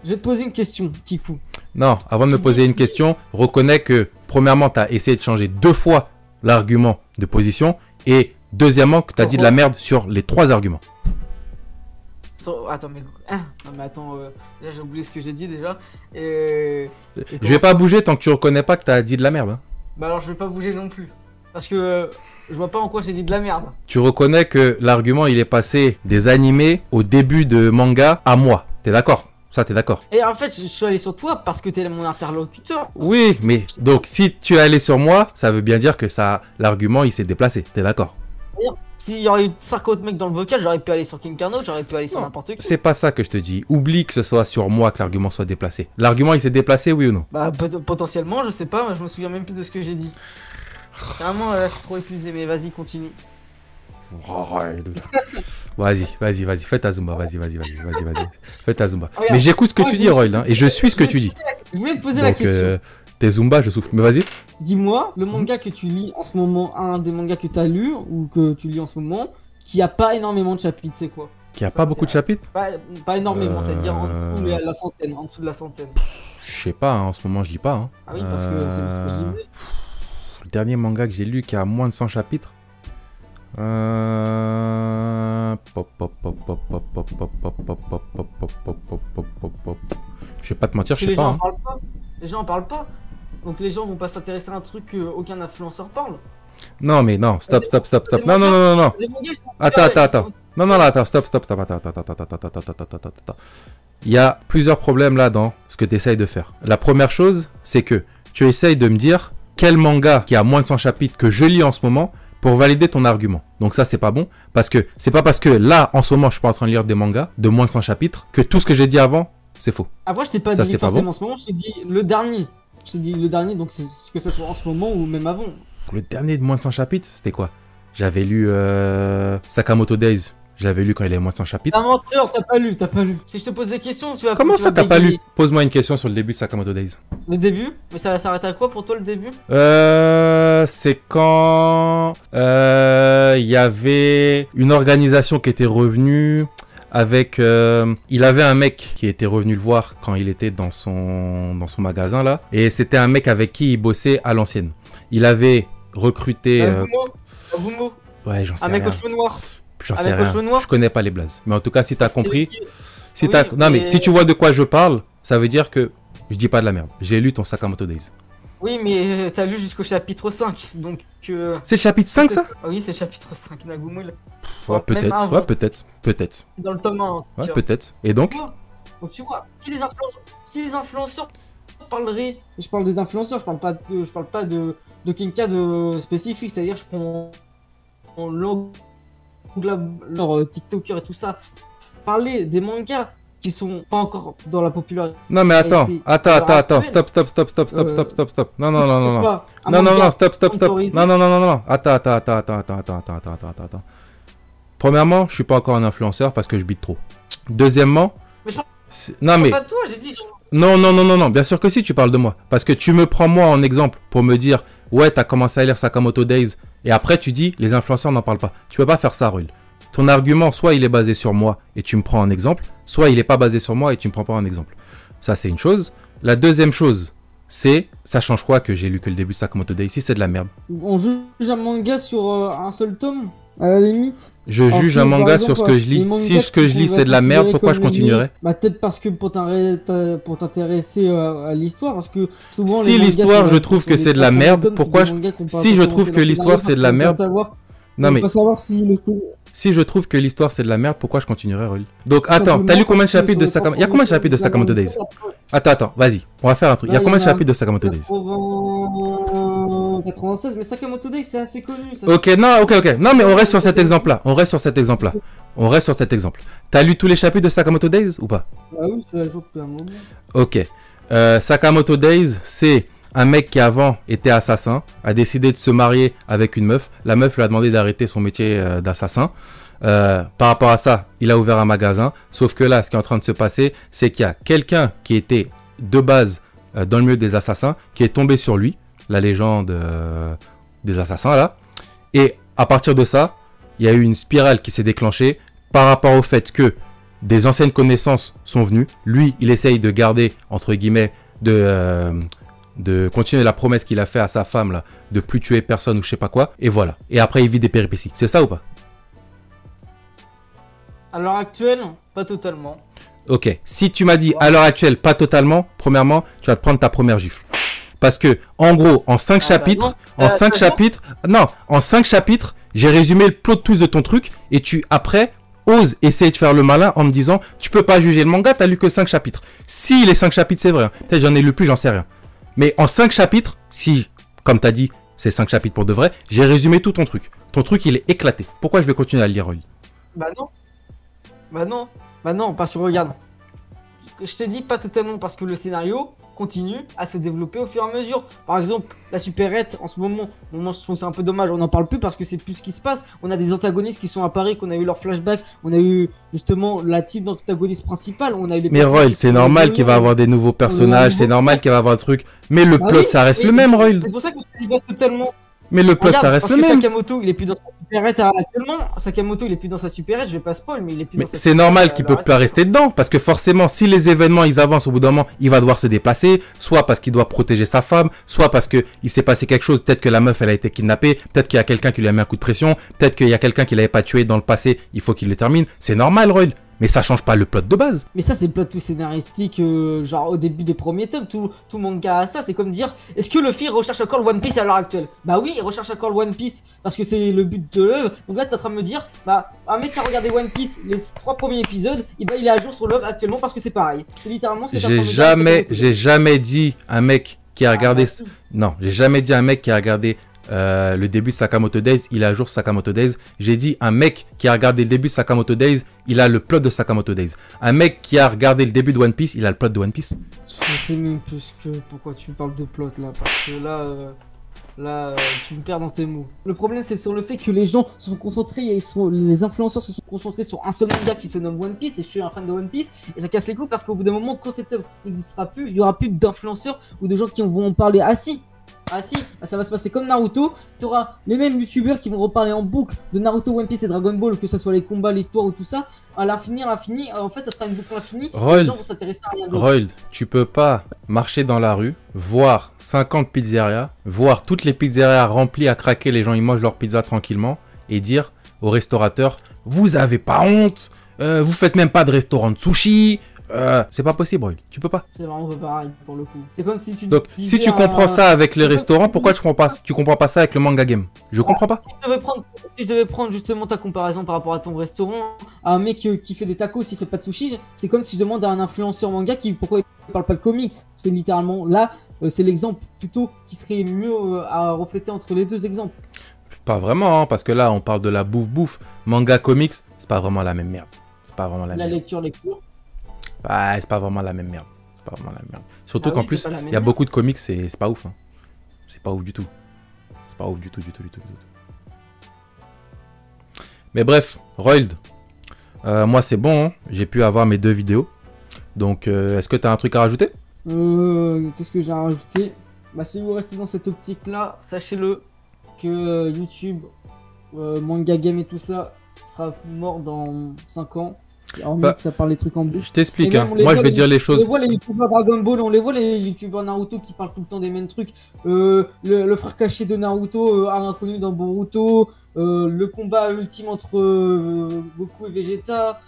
Speaker 2: Je vais te poser une question, Kikou.
Speaker 1: Non, avant de me poser une question, reconnais que premièrement, tu as essayé de changer 2 fois l'argument de position et deuxièmement, que tu as dit de la merde sur les 3 arguments.
Speaker 2: Attends, mais... non, mais attends, là j'ai oublié ce que j'ai dit déjà. Et
Speaker 1: Je vais pas bouger tant que tu reconnais pas que t'as dit de la merde. Hein.
Speaker 2: Bah alors je vais pas bouger non plus. Parce que je vois pas en quoi j'ai dit de la merde.
Speaker 1: Tu reconnais que l'argument il est passé des animés au début de manga à moi. T'es d'accord? Ça, t'es d'accord?
Speaker 2: Et en fait, je suis allé sur toi parce que t'es mon interlocuteur.
Speaker 1: Oui, mais donc si tu es allé sur moi, ça veut bien dire que ça, l'argument il s'est déplacé. T'es d'accord?
Speaker 2: S'il y aurait eu 50 mecs dans le vocal, j'aurais pu aller sur King Carnot, j'aurais pu aller sur
Speaker 1: Non,
Speaker 2: n'importe qui.
Speaker 1: c'est pas ça que je te dis. Oublie que ce soit sur moi que l'argument soit déplacé. L'argument il s'est déplacé, oui ou non?
Speaker 2: Bah potentiellement, je sais pas, moi, je me souviens même plus de ce que j'ai dit. Carrément, là, je suis trop épuisé, mais vas-y, continue.
Speaker 1: Vas-y, fais ta Zumba, vas-y. Fais ta Zumba.
Speaker 2: Regarde.
Speaker 1: Mais j'écoute ce que tu dis, Roy, hein, et je suis ce que tu dis.
Speaker 2: Je voulais te poser la
Speaker 1: Donc,
Speaker 2: question.
Speaker 1: tes Zumba, je souffle. Mais vas-y.
Speaker 2: Dis-moi, le manga que tu lis en ce moment, un des mangas que tu as lu ou que tu lis en ce moment, qui a pas énormément de chapitres, c'est quoi?
Speaker 1: Qu'il n'y a pas beaucoup de chapitres?
Speaker 2: Pas énormément, c'est-à-dire en dessous de la centaine, en dessous de la centaine.
Speaker 1: Je sais pas, hein, en ce moment je lis pas. Hein.
Speaker 2: Ah oui, parce que c'est ce que je disais.
Speaker 1: Le dernier manga que j'ai lu qui a moins de 100 chapitres. Je vais pas te mentir,
Speaker 2: Parce que
Speaker 1: je sais
Speaker 2: les
Speaker 1: pas.
Speaker 2: gens
Speaker 1: Hein.
Speaker 2: en parlent pas. Les gens en parlent pas. Donc les gens vont pas s'intéresser à un truc qu'aucun influenceur parle.
Speaker 1: Non, mais non, stop.
Speaker 2: Les
Speaker 1: Non.
Speaker 2: Les mangas, ils sont
Speaker 1: Attends. Non, là, attends, stop. Attends. Il y a plusieurs problèmes là dans ce que tu essayes de faire. La première chose, c'est que tu essayes de me dire quel manga qui a moins de 100 chapitres que je lis en ce moment pour valider ton argument. Donc ça, c'est pas bon, parce que c'est pas parce que là, en ce moment, je suis pas en train de lire des mangas de moins de 100 chapitres que tout ce que j'ai dit avant, c'est faux.
Speaker 2: Après, je t'ai pas
Speaker 1: Ça,
Speaker 2: dit
Speaker 1: c'est pas
Speaker 2: forcément
Speaker 1: bon.
Speaker 2: en ce moment, je t'ai dit le dernier. Je t'ai dit le dernier, donc c'est que ce soit en ce moment ou même avant.
Speaker 1: Le dernier de moins de 100 chapitres, c'était quoi? J'avais lu Sakamoto Days. Je l'avais lu quand il avait moins de 100
Speaker 2: T'es
Speaker 1: chapitres.
Speaker 2: un menteur, t'as pas lu. Si je te pose des questions, tu vas
Speaker 1: Comment
Speaker 2: tu
Speaker 1: ça,
Speaker 2: vas
Speaker 1: t'as pas lu?
Speaker 2: bégayer.
Speaker 1: Pose-moi une question sur le début de Sakamoto Days.
Speaker 2: Le début? Mais ça s'arrête à quoi pour toi le début?
Speaker 1: C'est quand il y avait une organisation qui était revenue avec... il avait un mec qui était revenu le voir quand il était dans son magasin là. Et c'était un mec avec qui il bossait à l'ancienne. Il avait recruté...
Speaker 2: Abumo.
Speaker 1: Ouais, j'en sais
Speaker 2: Un mec
Speaker 1: rien.
Speaker 2: aux cheveux noirs.
Speaker 1: J'en
Speaker 2: un
Speaker 1: sais
Speaker 2: mec aux
Speaker 1: rien.
Speaker 2: cheveux noirs.
Speaker 1: Je connais pas les blazes. Mais en tout cas, si t'as compris... Si
Speaker 2: Oui,
Speaker 1: t'as... Non mais
Speaker 2: mais-
Speaker 1: si tu vois de quoi je parle, ça veut dire que je dis pas de la merde. J'ai lu ton Sakamoto Days.
Speaker 2: Oui, mais t'as lu jusqu'au chapitre 5. Donc.
Speaker 1: C'est le chapitre 5 ça?
Speaker 2: Ah oui, c'est le chapitre 5 Nagumo.
Speaker 1: Ouais,
Speaker 2: Même
Speaker 1: peut-être.
Speaker 2: avant.
Speaker 1: Ouais, peut-être. Peut-être.
Speaker 2: C'est dans le tome 1.
Speaker 1: Ouais, peut-être. Et donc?
Speaker 2: Donc tu vois, si les influenceurs parleraient. Je parle des influenceurs, je parle pas de quelqu'un de spécifique, c'est-à-dire je prends leur TikToker et tout ça. Parler des mangas qui sont pas encore dans la popularité.
Speaker 1: Non mais attends,
Speaker 2: été
Speaker 1: attends,
Speaker 2: actuel.
Speaker 1: stop. Non,
Speaker 2: N'est-ce pas un
Speaker 1: non,
Speaker 2: manga
Speaker 1: stop.
Speaker 2: sponsorisé.
Speaker 1: Non. Attends. Premièrement, je suis pas encore un influenceur parce que je bite trop. Deuxièmement,
Speaker 2: Mais je parle
Speaker 1: non mais
Speaker 2: pas de toi, j'ai dit genre.
Speaker 1: non, bien sûr que si tu parles de moi. Parce que tu me prends moi en exemple pour me dire ouais, t'as commencé à lire Sakamoto Days et après tu dis les influenceurs n'en parlent pas. Tu peux pas faire ça, Ruel. Ton argument, soit il est basé sur moi et tu me prends en exemple, soit il est pas basé sur moi et tu me prends pas en exemple. Ça, c'est une chose. La deuxième chose, c'est, ça change quoi que j'ai lu que le début de Sakamoto Days? Si c'est de la merde.
Speaker 2: On juge un manga sur un seul tome, à la limite.
Speaker 1: Je
Speaker 2: Alors
Speaker 1: juge
Speaker 2: que,
Speaker 1: un
Speaker 2: par
Speaker 1: manga
Speaker 2: exemple,
Speaker 1: sur ce que je
Speaker 2: les
Speaker 1: lis.
Speaker 2: mangas
Speaker 1: Si ce que je
Speaker 2: qu'on
Speaker 1: lis
Speaker 2: va
Speaker 1: c'est de la merde,
Speaker 2: considérer
Speaker 1: pourquoi je
Speaker 2: comme
Speaker 1: continuerais?
Speaker 2: Bah peut-être parce que pour t'intéresser à l'histoire, parce que souvent
Speaker 1: Si
Speaker 2: les mangas
Speaker 1: l'histoire,
Speaker 2: sur
Speaker 1: je trouve
Speaker 2: sur
Speaker 1: que
Speaker 2: les
Speaker 1: c'est de la
Speaker 2: 300
Speaker 1: merde,
Speaker 2: tomes,
Speaker 1: pourquoi
Speaker 2: c'est des mangas qu'on parle
Speaker 1: si
Speaker 2: pas
Speaker 1: je
Speaker 2: comment
Speaker 1: trouve
Speaker 2: c'est
Speaker 1: que
Speaker 2: dans le
Speaker 1: l'histoire,
Speaker 2: scénario,
Speaker 1: c'est de la
Speaker 2: parce qu'on
Speaker 1: merde-
Speaker 2: veut savoir-
Speaker 1: Non
Speaker 2: on
Speaker 1: mais
Speaker 2: veut pas savoir si le
Speaker 1: si je trouve que l'histoire c'est de la merde, pourquoi je continuerais, Ruel? Donc attends,
Speaker 2: simplement
Speaker 1: t'as lu combien de
Speaker 2: parce que
Speaker 1: chapitres de
Speaker 2: sur les
Speaker 1: Sakamoto? Il y a combien de chapitres de Sakamoto Days? Attends, vas-y, on va faire un truc. Il y a
Speaker 2: Là,
Speaker 1: combien
Speaker 2: il
Speaker 1: de
Speaker 2: y en a
Speaker 1: chapitres de Sakamoto Days?
Speaker 2: 96, mais Sakamoto Days c'est assez connu. Ça.
Speaker 1: Ok, ok. Non, mais on reste sur cet exemple-là. On reste sur cet exemple. T'as lu tous les chapitres de Sakamoto Days ou pas?
Speaker 2: Ah oui, c'est à jour depuis un moment.
Speaker 1: Ok. Sakamoto Days, c'est un mec qui avant était assassin, a décidé de se marier avec une meuf. La meuf lui a demandé d'arrêter son métier d'assassin. Par rapport à ça, il a ouvert un magasin. Sauf que là, ce qui est en train de se passer, c'est qu'il y a quelqu'un qui était de base dans le milieu des assassins, qui est tombé sur lui, la légende des assassins là. Et à partir de ça, il y a eu une spirale qui s'est déclenchée par rapport au fait que des anciennes connaissances sont venues. Lui, il essaye de garder, entre guillemets, de continuer la promesse qu'il a fait à sa femme là, de plus tuer personne ou je sais pas quoi. Et voilà. Et après, il vit des péripéties. C'est ça ou pas?
Speaker 2: À l'heure actuelle, pas totalement.
Speaker 1: Ok, si tu m'as dit à l'heure actuelle, pas totalement, premièrement, tu vas te prendre ta première gifle. Parce que, en gros, en 5 chapitres, en 5 chapitres, j'ai résumé le plot twist de ton truc et tu, après, oses essayer de faire le malin en me disant, tu peux pas juger le manga, t'as lu que 5 chapitres. Si les 5 chapitres, c'est vrai, hein. Peut-être j'en ai lu plus, j'en sais rien. Mais en 5 chapitres, si, comme t'as dit, c'est 5 chapitres pour de vrai, j'ai résumé tout ton truc. Ton truc, il est éclaté. Pourquoi je vais continuer à le lire, Roy?
Speaker 2: Bah non. Bah non, parce que regarde. Je te dis pas totalement parce que le scénario continue à se développer au fur et à mesure. Par exemple, la supérette, en ce moment, je trouve c'est un peu dommage, on n'en parle plus parce que c'est plus ce qui se passe. On a des antagonistes qui sont apparus, qu'on a eu leur flashback, on a eu justement la type d'antagoniste principale, on a eu les...
Speaker 1: Mais Roy, c'est normal qu'il va avoir des nouveaux personnages, c'est normal qu'il va avoir un truc. Mais le plot, ça reste le même, Roy.
Speaker 2: C'est pour ça que je te dis pas totalement...
Speaker 1: Mais le plot, ça reste le même.
Speaker 2: Sakamoto, il est plus dans sa supérette actuellement. Sakamoto, il est plus dans sa supérette, je vais pas spoil, mais il est plus dans sa...
Speaker 1: C'est normal qu'il peut pas rester dedans, parce que forcément, si les événements, ils avancent au bout d'un moment, il va devoir se déplacer, soit parce qu'il doit protéger sa femme, soit parce que il s'est passé quelque chose, peut-être que la meuf, elle a été kidnappée, peut-être qu'il y a quelqu'un qui lui a mis un coup de pression, peut-être qu'il y a quelqu'un qui l'avait pas tué dans le passé, il faut qu'il le termine. C'est normal, Roy. Mais ça change pas le plot de base.
Speaker 2: Mais ça, c'est le plot tout scénaristique, genre au début des premiers tomes, tout manga a ça. C'est comme dire, est-ce que Luffy recherche encore le One Piece à l'heure actuelle? Bah oui, il recherche encore le One Piece, parce que c'est le but de l'œuvre. Donc là, t'es en train de me dire, bah, un mec qui a regardé One Piece, les 3 premiers épisodes, et bah, il est à jour sur l'œuvre actuellement parce que c'est pareil. C'est littéralement ce que t'es en train de me dire.
Speaker 1: J'ai jamais dit un mec qui a regardé... Non, j'ai jamais dit un mec qui a regardé... le début de Sakamoto Days, il est à jour Sakamoto Days. J'ai dit un mec qui a regardé le début de Sakamoto Days, il a le plot de Sakamoto Days. Un mec qui a regardé le début de One Piece, il a le plot de One Piece.
Speaker 2: Je sais même plus que pourquoi tu me parles de plot là, parce que là, tu me perds dans tes mots. Le problème, c'est sur le fait que les gens se sont concentrés, les influenceurs se sont concentrés sur un seul manga qui se nomme One Piece, et je suis un fan de One Piece, et ça casse les couilles parce qu'au bout d'un moment, quand cette œuvre n'existera plus, il y aura plus d'influenceurs ou de gens qui vont en parler. Ah si, ça va se passer comme Naruto, tu auras les mêmes youtubeurs qui vont reparler en boucle de Naruto, One Piece et Dragon Ball, que ce soit les combats, l'histoire ou tout ça, à l'infini, en fait ça sera une boucle infinie, les gens vont s'intéresser à rien d'autre.
Speaker 1: Rold, tu peux pas marcher dans la rue, voir 50 pizzerias, voir toutes les pizzerias remplies à craquer, les gens ils mangent leur pizza tranquillement, et dire au restaurateur, vous avez pas honte, vous faites même pas de restaurant de sushi. C'est pas possible, Roy. Tu peux pas.
Speaker 2: C'est vraiment pas pareil pour le coup. C'est comme si tu.
Speaker 1: Donc, si tu comprends ça avec les restaurants, pourquoi tu comprends pas ça avec le manga game? Je comprends pas.
Speaker 2: Si je devais prendre justement ta comparaison par rapport à ton restaurant, à un mec qui fait des tacos, il fait pas de sushi, c'est comme si je demande à un influenceur manga pourquoi il parle pas de comics. C'est littéralement là, c'est l'exemple plutôt qui serait mieux à refléter entre les deux exemples.
Speaker 1: Pas vraiment, hein, parce que là, on parle de la bouffe. Manga comics, c'est pas vraiment la même merde. C'est pas vraiment la même
Speaker 2: lecture.
Speaker 1: Ouais, c'est pas vraiment la même merde. C'est pas vraiment la merde. Surtout qu'en plus, il y a beaucoup de comics, c'est pas ouf. Hein. C'est pas ouf du tout. C'est pas ouf du tout. Mais bref, Rold, moi c'est bon. Hein. J'ai pu avoir mes 2 vidéos. Donc, est-ce que t'as un truc à rajouter?
Speaker 2: Qu'est-ce que j'ai à rajouter? Bah, si vous restez dans cette optique-là, sachez-le que YouTube, Manga Game et tout ça sera mort dans 5 ans. Hormis que ça parle des trucs en bouche.
Speaker 1: Je t'explique, hein. Moi je vais dire les choses.
Speaker 2: On les voit les youtubeurs Dragon Ball, on les voit les youtubeurs Naruto qui parlent tout le temps des mêmes trucs. Le frère caché de Naruto a inconnu dans Boruto. Le combat ultime entre Goku et Vegeta.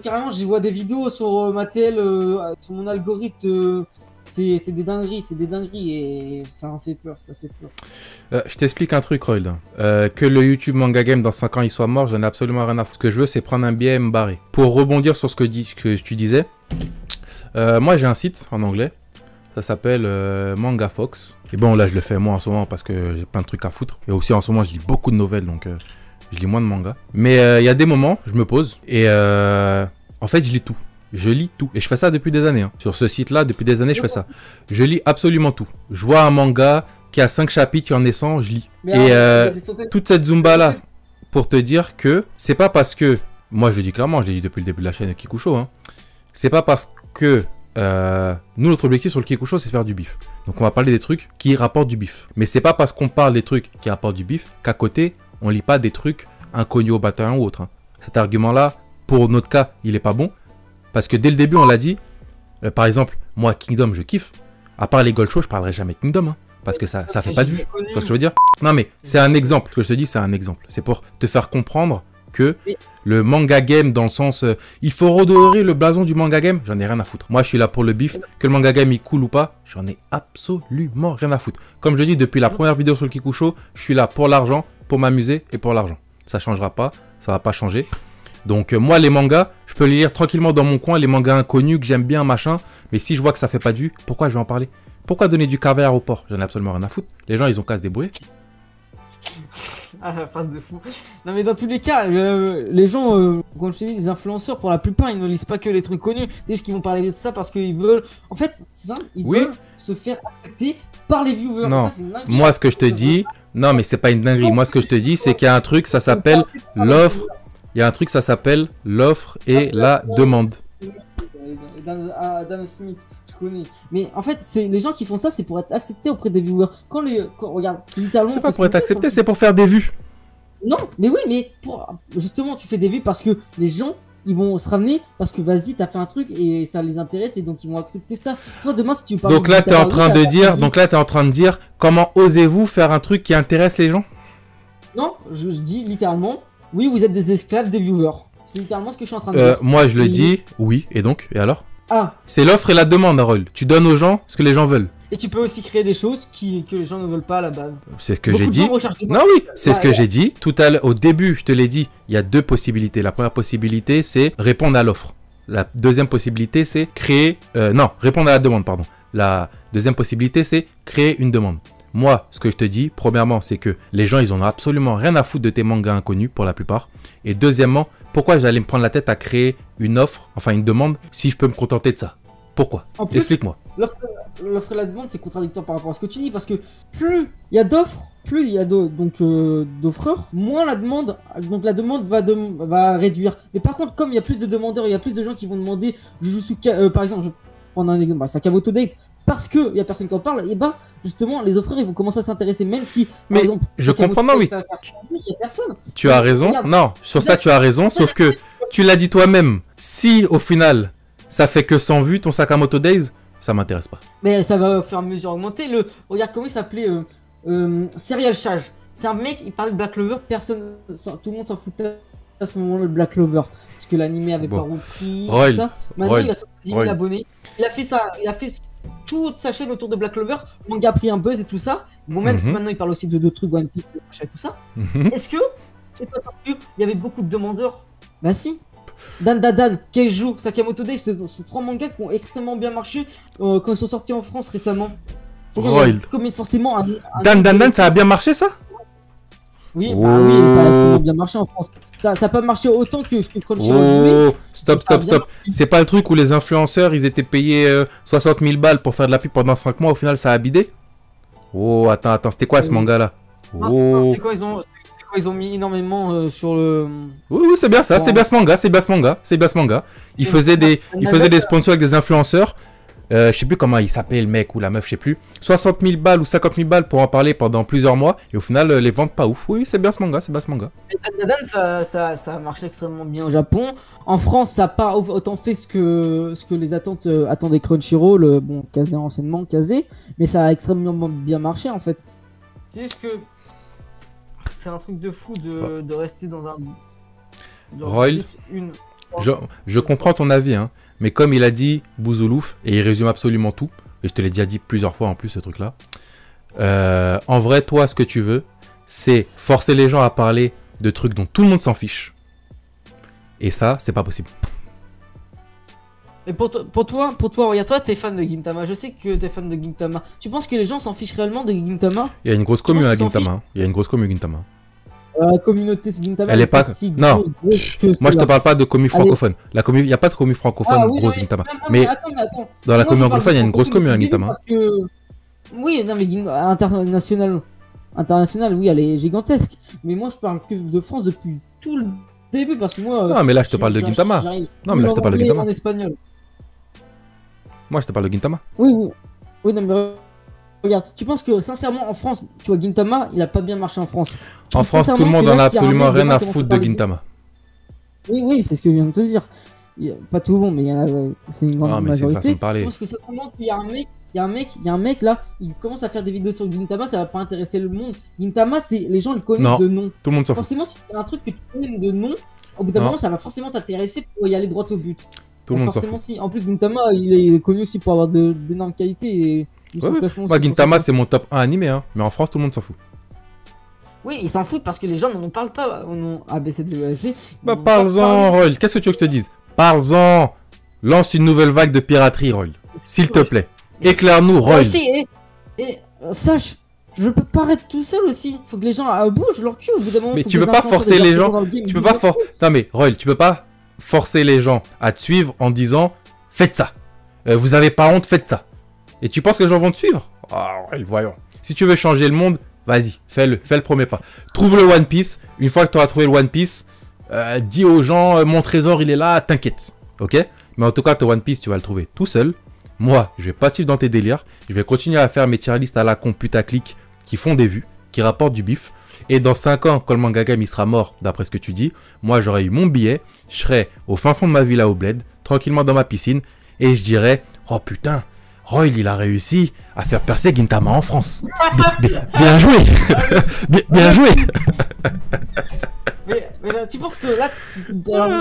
Speaker 2: Carrément, j'y vois des vidéos sur ma TL, sur mon algorithme. C'est des dingueries et ça en fait peur, ça fait peur.
Speaker 1: Je t'explique un truc, Rold. Que le YouTube Manga Game dans 5 ans il soit mort, j'en ai absolument rien à foutre. Ce que je veux, c'est prendre un billet et me barrer. Pour rebondir sur ce que tu disais, moi j'ai un site en anglais, ça s'appelle Manga Fox. Et bon, là je le fais moi en ce moment parce que j'ai plein de trucs à foutre. Et aussi en ce moment, je lis beaucoup de nouvelles donc je lis moins de manga. Mais il y a des moments, je me pose et en fait, je lis tout. Je lis tout. Et je fais ça depuis des années. Hein. Sur ce site-là, depuis des années, je fais ça. Je lis absolument tout. Je vois un manga qui a 5 chapitres, qui en est 100, je lis. Mais toute cette Zumba-là, pour te dire que c'est pas parce que... Moi, je le dis clairement, je l'ai dit depuis le début de la chaîne Kikusho. Hein. C'est pas parce que... nous, notre objectif sur le Kikusho, c'est faire du bif. Donc, on va parler des trucs qui rapportent du bif. Mais c'est pas parce qu'on parle des trucs qui rapportent du bif qu'à côté, on lit pas des trucs inconnus au bataillon ou autre. Hein. Cet argument-là, pour notre cas, il est pas bon. Parce que dès le début, on l'a dit, par exemple, moi, Kingdom, je kiffe. À part les Gold Show, je parlerai jamais de Kingdom. Hein, parce que ça fait pas de vue. Tu vois ce que je veux dire? Non, mais c'est un exemple. Ce que je te dis, c'est un exemple. C'est pour te faire comprendre que
Speaker 2: Mais-
Speaker 1: le manga game dans le sens il faut redorer le blason du manga game, j'en ai rien à foutre. Moi je suis là pour le bif, que le manga game il coule ou pas, j'en ai absolument rien à foutre. Comme je dis depuis la première vidéo sur le Kikusho, je suis là pour l'argent, pour m'amuser et pour l'argent. Ça changera pas, ça va pas changer. Donc moi les mangas, je peux les lire tranquillement dans mon coin, les mangas inconnus que j'aime bien machin, mais si je vois que ça fait pas de vues, pourquoi je vais en parler? Pourquoi donner du caviar au porc? J'en ai absolument rien à foutre. Les gens ils ont qu'à se débrouiller.
Speaker 2: Ah, la phrase de fou. Non, mais dans tous les cas, les gens, comme je te dis, les influenceurs, pour la plupart, ils ne lisent pas que les trucs connus. C'est juste qu'ils vont parler de ça parce qu'ils veulent. En fait, c'est ça, ils
Speaker 1: Oui.
Speaker 2: veulent se faire accepter par les viewers.
Speaker 1: Non.
Speaker 2: Ça, c'est une dinguerie.
Speaker 1: Moi ce que je te dis, non mais c'est pas une dinguerie. Moi ce que je te dis c'est qu'il y a un truc, ça s'appelle l'offre. Il y a un truc, ça s'appelle l'offre et la demande.
Speaker 2: Adam Smith, je connais. Mais en fait, c'est les gens qui font ça, c'est pour être acceptés auprès des viewers. Regarde, c'est littéralement.
Speaker 1: C'est pas pour être accepté, c'est pour faire des vues.
Speaker 2: Non, mais oui, mais justement, tu fais des vues parce que les gens, ils vont se ramener parce que vas-y, t'as fait un truc et ça les intéresse et donc ils vont accepter ça. Toi, demain, si tu parles.
Speaker 1: Donc là, t'es en train de dire, comment osez-vous faire un truc qui intéresse les gens?
Speaker 2: Non, je dis littéralement, oui, vous êtes des esclaves des viewers. C'est littéralement ce que je suis en train de dire.
Speaker 1: Moi, je le dis, oui, et donc, et alors?
Speaker 2: Ah,
Speaker 1: C'est l'offre et la demande, Harold. Tu donnes aux gens ce que les gens veulent.
Speaker 2: et tu peux aussi créer des choses que les gens ne veulent pas à la base.
Speaker 1: C'est ce que
Speaker 2: Beaucoup
Speaker 1: j'ai
Speaker 2: de
Speaker 1: dit.
Speaker 2: gens recherchent des-
Speaker 1: Non, oui, c'est ce que
Speaker 2: Ouais.
Speaker 1: j'ai dit. Tout à l'heure, au début, je te l'ai dit, il y a deux possibilités. La première possibilité, c'est répondre à l'offre. La deuxième possibilité, c'est créer... non, répondre à la demande, pardon. La deuxième possibilité, c'est créer une demande. Moi, ce que je te dis, premièrement, c'est que les gens, ils en ont absolument rien à foutre de tes mangas inconnus, pour la plupart. Et deuxièmement, pourquoi j'allais me prendre la tête à créer une offre, enfin une demande, si je peux me contenter de ça? Pourquoi?
Speaker 2: En plus,
Speaker 1: Explique-moi.
Speaker 2: l'offre et la demande, c'est contradictoire par rapport à ce que tu dis parce que plus il y a d'offres, plus il y a d'offreurs, moins la demande, donc la demande va réduire. Mais par contre, comme il y a plus de demandeurs, il y a plus de gens qui vont demander Jujutsu par exemple, je vais prendre un exemple, Sakamoto Days, parce que il y a personne qui en parle, et bah justement les offreurs ils vont commencer à s'intéresser, même si
Speaker 1: Mais
Speaker 2: par exemple,
Speaker 1: je
Speaker 2: Sakamoto
Speaker 1: comprends, non,
Speaker 2: Days,
Speaker 1: oui.
Speaker 2: ça va faire 100 vues, il y a personne.
Speaker 1: Tu as raison.
Speaker 2: Regarde.
Speaker 1: Non, sur ça, tu as raison. Sauf que tu l'as dit toi-même. Si au final, ça fait que 100 vues, ton Sakamoto Days, ça m'intéresse pas.
Speaker 2: Mais ça va au fur et à mesure augmenter. Regarde comment il s'appelait Serial Chage. C'est un mec, il parle de Black Clover, tout le monde s'en foutait à ce moment-là de Black Clover. Parce que l'anime avait
Speaker 1: Bon.
Speaker 2: pas repris.
Speaker 1: Roy,
Speaker 2: Tout ça. Maintenant,
Speaker 1: Roy,
Speaker 2: il a 10 000
Speaker 1: Roy.
Speaker 2: abonnés. Il a fait toute sa chaîne autour de Black Clover. Le manga a pris un buzz et tout ça. Bon, même si
Speaker 1: Mhm.
Speaker 2: maintenant il parle aussi de d'autres trucs, One Piece, machin et tout ça.
Speaker 1: Mhm.
Speaker 2: Est-ce que c'est pas parce qu'il y avait beaucoup de demandeurs? Bah si. Dan, Keiju, Sakamoto Days, ce sont trois mangas qui ont extrêmement bien marché quand ils sont sortis en France récemment. C'est-à-dire, il y a
Speaker 1: Roy.
Speaker 2: comme forcément un
Speaker 1: Dan, ça a bien marché ça?
Speaker 2: Oui,
Speaker 1: Oh.
Speaker 2: bah oui, ça a extrêmement bien marché en France. Ça a pas marché autant que ce que Crunchyroll voulait.
Speaker 1: Oh, stop. C'est pas le truc où les influenceurs, ils étaient payés 60 000 balles pour faire de la pub pendant 5 mois, au final ça a bidé? Oh, attends, c'était quoi ce manga là? Oh.
Speaker 2: C'est quand ils ont mis énormément sur le.
Speaker 1: Oui, c'est bien ça, c'est bien ce manga. Il faisait des sponsors avec des influenceurs. Je sais plus comment il s'appelait le mec ou la meuf, je sais plus. 60 000 balles ou 50 000 balles pour en parler pendant plusieurs mois. Et au final, les ventes pas ouf. Oui, c'est bien ce manga.
Speaker 2: Dan, ça a marché extrêmement bien au Japon. En France, ça n'a pas autant fait ce que les attentes attendaient Crunchyroll. Bon, casé enseignement, casé. Mais ça a extrêmement bien marché en fait. C'est juste que. C'est un truc de fou de rester dans un.
Speaker 1: Roy,
Speaker 2: juste une.
Speaker 1: Je comprends ton avis, hein, mais comme il a dit Bouzoulouf, et il résume absolument tout, et je te l'ai déjà dit plusieurs fois en plus ce truc-là, en vrai, toi, ce que tu veux, c'est forcer les gens à parler de trucs dont tout le monde s'en fiche. Et ça, c'est pas possible.
Speaker 2: Et pour toi, regarde, toi, t'es fan de Gintama. Je sais que t'es fan de Gintama. Tu penses que les gens s'en fichent réellement de Gintama?
Speaker 1: Il y a une grosse commune à Gintama.
Speaker 2: La communauté Gintama,
Speaker 1: Elle est pas.
Speaker 2: si
Speaker 1: Non.
Speaker 2: grosse que
Speaker 1: Moi, je te
Speaker 2: celle-là.
Speaker 1: parle pas de commu francophone. Il n'y a pas de commu francophone
Speaker 2: Ah, oui,
Speaker 1: grosse
Speaker 2: non,
Speaker 1: Gintama.
Speaker 2: Mais
Speaker 1: Mais
Speaker 2: attends.
Speaker 1: dans la
Speaker 2: Moi,
Speaker 1: commu
Speaker 2: je parle
Speaker 1: anglophone, il y a une
Speaker 2: de
Speaker 1: grosse commu à
Speaker 2: francophone
Speaker 1: Gintama.
Speaker 2: parce que... Oui, non, mais international, oui, elle est gigantesque. Mais moi, je parle que de France depuis tout le début parce que moi.
Speaker 1: Non, mais là, je te parle de Gintama. Non, mais là, je te parle de Gintama.
Speaker 2: En espagnol.
Speaker 1: Moi, je te parle de Gintama.
Speaker 2: Oui, non, mais regarde, tu penses que sincèrement en France, tu vois, Gintama, il a pas bien marché en France. Tu
Speaker 1: En
Speaker 2: penses
Speaker 1: France, tout le
Speaker 2: sincèrement
Speaker 1: monde
Speaker 2: que
Speaker 1: en
Speaker 2: là,
Speaker 1: a
Speaker 2: s'il y un
Speaker 1: absolument
Speaker 2: mec
Speaker 1: rien
Speaker 2: demain
Speaker 1: à
Speaker 2: commence
Speaker 1: foutre de
Speaker 2: parler
Speaker 1: Gintama.
Speaker 2: Oui, c'est ce que je viens de te dire. pas tout le monde, mais c'est une grande
Speaker 1: Ah, mais c'est une façon
Speaker 2: majorité.
Speaker 1: de parler.
Speaker 2: Je pense que ça se montre qu'il y a un mec, là, il commence à faire des vidéos sur Gintama, ça va pas intéresser le monde. Gintama, les gens le connaissent
Speaker 1: Non.
Speaker 2: de nom.
Speaker 1: Tout le monde s'en fout.
Speaker 2: Forcément, si tu as un truc que tu connais de nom, au bout d'un
Speaker 1: Non.
Speaker 2: moment, ça va forcément t'intéresser pour y aller droit au but.
Speaker 1: Tout le monde s'en
Speaker 2: Forcément,
Speaker 1: fout.
Speaker 2: si. En plus, Gintama, il est connu aussi pour avoir d'énormes qualités et son
Speaker 1: Ouais,
Speaker 2: classement
Speaker 1: moi,
Speaker 2: aussi sur
Speaker 1: Gintama,
Speaker 2: ses-
Speaker 1: c'est mon top 1 animé, hein. Mais en France, tout le monde s'en fout.
Speaker 2: Oui, ils s'en foutent parce que les gens n'en parlent pas. On ABCDEFG.
Speaker 1: Bah, parle-en, Royal. Qu'est-ce que tu veux que je te dise? Parle-en. Lance une nouvelle vague de piraterie, Royal. S'il te plaît. Éclaire-nous, Royal.
Speaker 2: Sache, je peux pas être tout seul aussi. Faut que les gens bougent leur cul au bout d'un moment.
Speaker 1: Mais
Speaker 2: faut
Speaker 1: tu
Speaker 2: que
Speaker 1: peux
Speaker 2: les
Speaker 1: pas
Speaker 2: influenceurs
Speaker 1: forcer
Speaker 2: des
Speaker 1: les
Speaker 2: artistes
Speaker 1: gens.
Speaker 2: dans le game
Speaker 1: Tu peux
Speaker 2: bougent
Speaker 1: pas
Speaker 2: leur cul.
Speaker 1: Non, mais Royal, tu peux pas forcer les gens à te suivre en disant faites ça. Vous avez pas honte, faites ça. Et tu penses que les gens vont te suivre? Ah, Royal, voyons. Si tu veux changer le monde, vas-y, fais-le. Fais le premier pas. Trouve le One Piece. Une fois que tu auras trouvé le One Piece, dis aux gens mon trésor, il est là, t'inquiète. Ok? Mais en tout cas, ton One Piece, tu vas le trouver tout seul. Moi, je vais pas te suivre dans tes délires. Je vais continuer à faire mes tier lists à la con putaclic qui font des vues, qui rapportent du bif. Et dans 5 ans, quand le manga game il sera mort, d'après ce que tu dis, moi j'aurai eu mon billet, je serai au fin fond de ma villa au bled, tranquillement dans ma piscine, et je dirais oh putain, Roy il a réussi à faire percer Gintama en France. Bien joué. Bien joué.
Speaker 2: Mais tu penses que là,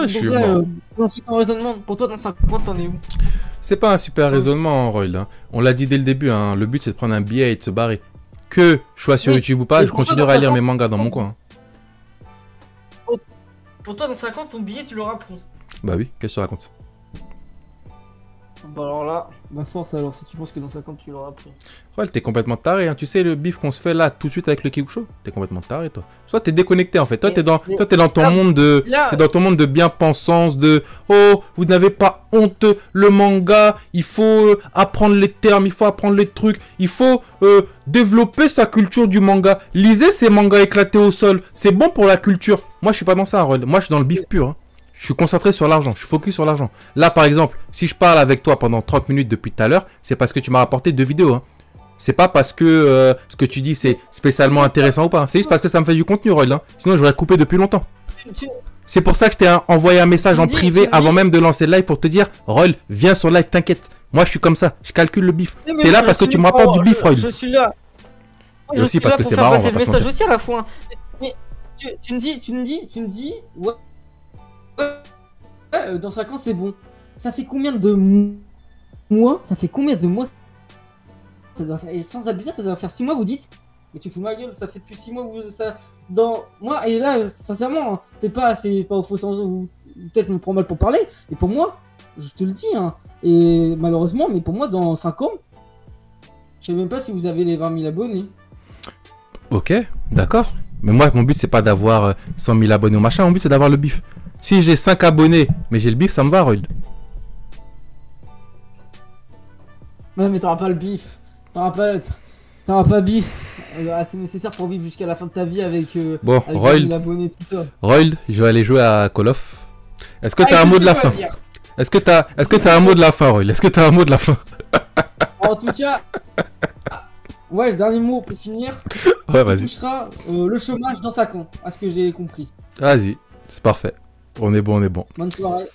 Speaker 1: Je suis mort.
Speaker 2: dans ce raisonnement, pour toi, dans 5 ans, t'en es où?
Speaker 1: C'est pas un super raisonnement, Roy. Hein. On l'a dit dès le début, hein. Le but c'est de prendre un billet et de se barrer. Que je sois sur
Speaker 2: Oui.
Speaker 1: YouTube ou pas,
Speaker 2: Et
Speaker 1: je
Speaker 2: pour toi,
Speaker 1: continuerai à
Speaker 2: dans
Speaker 1: lire
Speaker 2: 5
Speaker 1: mes
Speaker 2: ans,
Speaker 1: mangas dans mon coin.
Speaker 2: Pour toi, dans 5 ans, ton billet, tu l'auras pris.
Speaker 1: Bah oui, qu'est-ce que tu racontes?
Speaker 2: Bah alors là, ma force alors, si tu penses que dans 5 ans, tu l'auras pris.
Speaker 1: Roy, t'es complètement taré, hein. Tu sais le bif qu'on se fait là tout de suite avec le Kikusho? T'es complètement taré, toi. Soit t'es déconnecté en fait. Toi, t'es dans ton
Speaker 2: là-
Speaker 1: monde de.
Speaker 2: là-
Speaker 1: T'es dans ton monde de bien-pensance, de oh, vous n'avez pas honte, le manga, il faut apprendre les termes, il faut apprendre les trucs, il faut développer sa culture du manga. Lisez ces mangas éclatés au sol, c'est bon pour la culture. Moi, je suis pas dans ça, Roy. Moi, je suis dans le bif pur. Hein. Je suis concentré sur l'argent, je suis focus sur l'argent. Là, par exemple, si je parle avec toi pendant 30 minutes depuis tout à l'heure, c'est parce que tu m'as rapporté 2 vidéos. Hein. C'est pas parce que ce que tu dis c'est spécialement intéressant ou pas. C'est juste parce que ça me fait du contenu, Roy. Hein. Sinon, j'aurais coupé depuis longtemps. C'est pour ça que je t'ai envoyé un message en privé avant même de lancer le live pour te dire Roy, viens sur live, t'inquiète. Moi, je suis comme ça, je calcule le bif. T'es là parce que tu me rapportes du bif, Roy.
Speaker 2: Je suis là.
Speaker 1: Et aussi parce que c'est marrant, on va
Speaker 2: le
Speaker 1: pas se
Speaker 2: message
Speaker 1: mentir.
Speaker 2: aussi à la fois. Mais tu me dis, ouais, dans 5 ans c'est bon. Ça fait combien de mois? Ça fait combien de mois? Ça doit faire, et sans abuser, ça doit faire 6 mois, vous dites? Mais tu fous ma gueule, ça fait depuis 6 mois que vous ça. Dans moi, et là, sincèrement, hein, c'est pas au faux sens, ou peut-être je me prends mal pour parler, mais pour moi, je te le dis, hein, et malheureusement, mais pour moi, dans 5 ans, je sais même pas si vous avez les 20 000 abonnés.
Speaker 1: Ok, d'accord. Mais moi, mon but, c'est pas d'avoir 100 000 abonnés ou machin. Mon but, c'est d'avoir le bif. Si j'ai 5 abonnés, mais j'ai le bif, ça me va, Roy.
Speaker 2: Ouais, mais t'auras pas le bif. T'auras pas bif. Assez nécessaire pour vivre jusqu'à la fin de ta vie avec.
Speaker 1: Bon,
Speaker 2: avec
Speaker 1: Roy,
Speaker 2: 20 000 abonnés, tout ça.
Speaker 1: Roy, je vais aller jouer à Call of. Est-ce que
Speaker 2: Ah,
Speaker 1: t'as un
Speaker 2: il
Speaker 1: mot
Speaker 2: faut
Speaker 1: de la
Speaker 2: pas
Speaker 1: fin?
Speaker 2: dire.
Speaker 1: Est-ce que t'as un mot de la fin, Roy? Est-ce que t'as un mot de la fin?
Speaker 2: En tout cas. Ouais, le dernier mot pour finir.
Speaker 1: Ouais, vas-y.
Speaker 2: Touchera le chômage dans 5 ans, à ce que j'ai compris.
Speaker 1: Vas-y, c'est parfait. On est bon, on est bon.
Speaker 2: Bonne soirée.